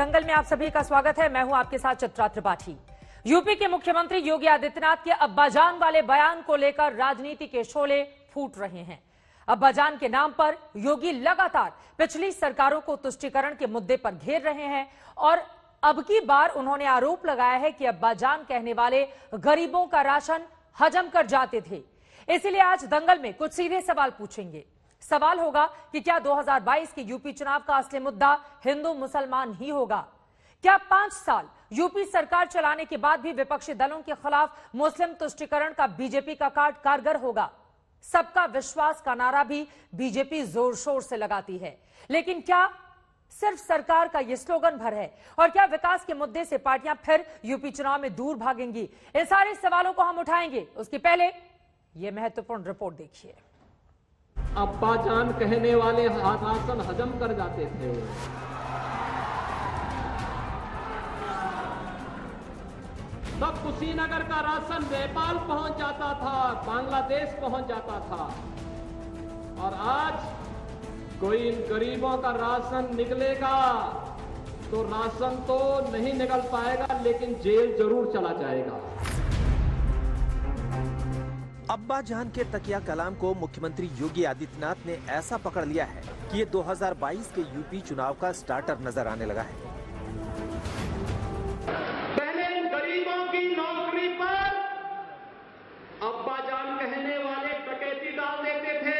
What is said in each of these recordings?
दंगल में आप सभी का स्वागत है। मैं हूं आपके साथ चित्रा त्रिपाठी। यूपी के मुख्यमंत्री योगी आदित्यनाथ के अब्बाजान वाले बयान को लेकर राजनीति के शोले फूट रहे हैं। अब्बाजान के नाम पर योगी लगातार पिछली सरकारों को तुष्टीकरण के मुद्दे पर घेर रहे हैं और अब की बार उन्होंने आरोप लगाया है कि अब्बाजान कहने वाले गरीबों का राशन हजम कर जाते थे। इसीलिए आज दंगल में कुछ सीधे सवाल पूछेंगे। सवाल होगा कि क्या 2022 के यूपी चुनाव का असली मुद्दा हिंदू मुसलमान ही होगा? क्या 5 साल यूपी सरकार चलाने के बाद भी विपक्षी दलों के खिलाफ मुस्लिम तुष्टीकरण का बीजेपी का कार्ड कारगर होगा? सबका विश्वास का नारा भी बीजेपी जोर शोर से लगाती है, लेकिन क्या सिर्फ सरकार का यह स्लोगन भर है? और क्या विकास के मुद्दे से पार्टियां फिर यूपी चुनाव में दूर भागेंगी? इन सारे सवालों को हम उठाएंगे। उसके पहले यह महत्वपूर्ण रिपोर्ट देखिए। अब्बाजान कहने वाले राशन हजम कर जाते थे। तब कुशीनगर का राशन नेपाल पहुंच जाता था, बांग्लादेश पहुंच जाता था, और आज कोई इन गरीबों का राशन निकलेगा तो राशन तो नहीं निकल पाएगा, लेकिन जेल जरूर चला जाएगा। अब्बाजान के तकिया कलाम को मुख्यमंत्री योगी आदित्यनाथ ने ऐसा पकड़ लिया है कि ये 2022 के यूपी चुनाव का स्टार्टर नजर आने लगा है। पहले इन गरीबों की नौकरी पर अब्बाजान कहने वाले डकैती डाल देते थे।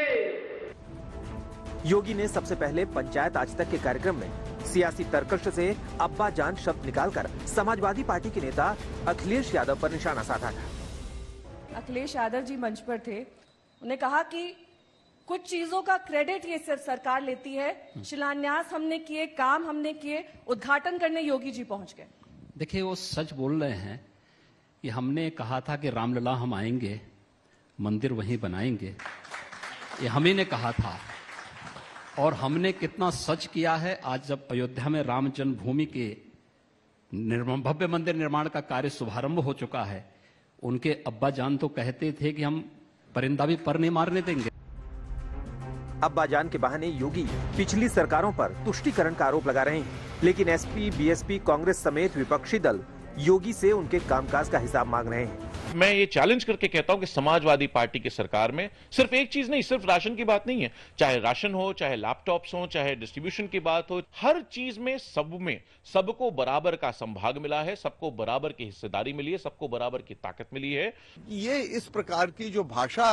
योगी ने सबसे पहले पंचायत आज तक के कार्यक्रम में सियासी तर्कश से अब्बाजान शब्द निकालकर समाजवादी पार्टी के नेता अखिलेश यादव पर निशाना साधा था। अखिलेश यादव जी मंच पर थे, उन्होंने कहा कि कुछ चीजों का क्रेडिट ये सिर्फ सरकार लेती है, शिलान्यास हमने किए, काम हमने किए, उद्घाटन करने योगी जी पहुंच गए। देखिए, वो सच बोल रहे हैं कि हमने कहा था कि रामलला हम आएंगे, मंदिर वहीं बनाएंगे, ये हम ही ने कहा था। और हमने कितना सच किया है। आज जब अयोध्या में राम जन्मभूमि के भव्य मंदिर निर्माण का कार्य शुभारंभ हो चुका है, उनके अब्बाजान तो कहते थे कि हम परिंदा भी पर नहीं मारने देंगे। अब्बाजान के बहाने योगी पिछली सरकारों पर तुष्टीकरण का आरोप लगा रहे हैं, लेकिन एसपी, बीएसपी, कांग्रेस समेत विपक्षी दल योगी से उनके कामकाज का हिसाब मांग रहे हैं। मैं ये चैलेंज करके कहता हूं कि समाजवादी पार्टी की सरकार में सिर्फ एक चीज नहीं, सिर्फ राशन की बात नहीं है, चाहे राशन हो, चाहे लैपटॉप्स हो, चाहे डिस्ट्रीब्यूशन की बात हो, हर चीज में सबको बराबर का संभाग मिला है, सबको बराबर की हिस्सेदारी मिली है, सबको बराबर की ताकत मिली है। ये इस प्रकार की जो भाषा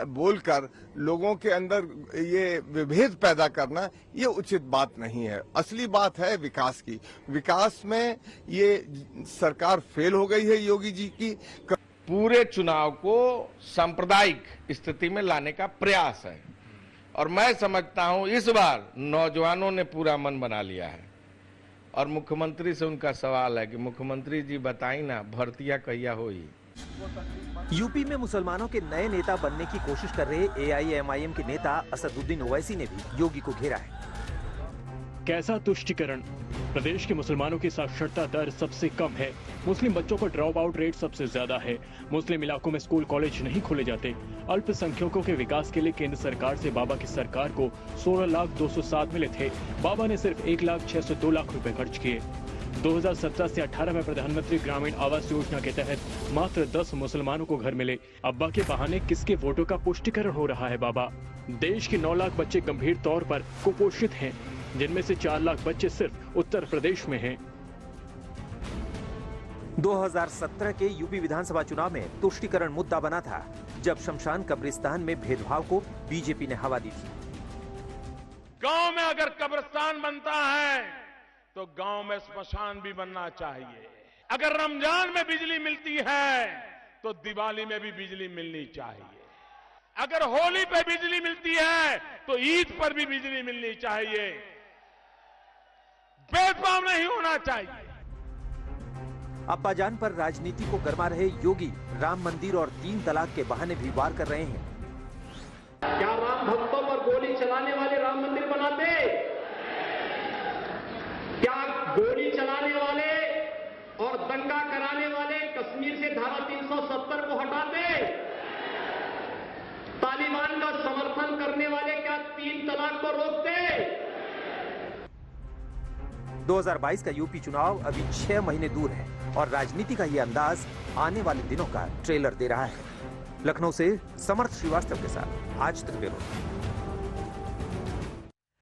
बोलकर लोगों के अंदर ये विभेद पैदा करना, ये उचित बात नहीं है। असली बात है विकास की। विकास में ये सरकार फेल हो गई है योगी जी की। पूरे चुनाव को सांप्रदायिक स्थिति में लाने का प्रयास है, और मैं समझता हूं इस बार नौजवानों ने पूरा मन बना लिया है। और मुख्यमंत्री से उनका सवाल है कि मुख्यमंत्री जी बताई ना, भर्तियां कहिया होई। यूपी में मुसलमानों के नए नेता बनने की कोशिश कर रहे एआईएमआईएम के नेता असदुद्दीन ओवैसी ने भी योगी को घेरा है। कैसा तुष्टीकरण? प्रदेश के मुसलमानों की साक्षरता दर सबसे कम है, मुस्लिम बच्चों का ड्रॉप आउट रेट सबसे ज्यादा है, मुस्लिम इलाकों में स्कूल कॉलेज नहीं खोले जाते। अल्पसंख्यकों के विकास के लिए केंद्र सरकार से बाबा की सरकार को 16,207 मिले थे, बाबा ने सिर्फ 1,06,02 लाख रुपए खर्च किए। 2017 से 18 में प्रधानमंत्री ग्रामीण आवास योजना के तहत मात्र 10 मुसलमानों को घर मिले। अब्बा के बहाने किसके वोटों का पुष्टिकरण हो रहा है बाबा? देश के 9 लाख बच्चे गंभीर तौर पर कुपोषित हैं, जिनमें से 4 लाख बच्चे सिर्फ उत्तर प्रदेश में हैं। 2017 के यूपी विधानसभा चुनाव में तुष्टीकरण मुद्दा बना था, जब शमशान कब्रिस्तान में भेदभाव को बीजेपी ने हवा दी थी। गांव में अगर कब्रिस्तान बनता है तो गांव में स्मशान भी बनना चाहिए। अगर रमजान में बिजली मिलती है तो दिवाली में भी बिजली मिलनी चाहिए। अगर होली पे बिजली मिलती है तो ईद पर भी बिजली मिलनी चाहिए। भेदभाव नहीं होना चाहिए। अब्बाजान पर राजनीति को गरमा रहे योगी राम मंदिर और 3 तलाक के बहाने भी वार कर रहे हैं। क्या राम भक्तों पर गोली चलाने वाले राम मंदिर बनाते? क्या गोली चलाने वाले और दंगा कराने वाले कश्मीर से धारा 370 को हटाते? तालिबान का समर्थन करने वाले क्या 3 तलाक को रोकते? 2022 का यूपी चुनाव अभी 6 महीने दूर है और राजनीति का ये अंदाज आने वाले दिनों का ट्रेलर दे रहा है। लखनऊ से समर्थ श्रीवास्तव के साथ आज तक ब्यूरो।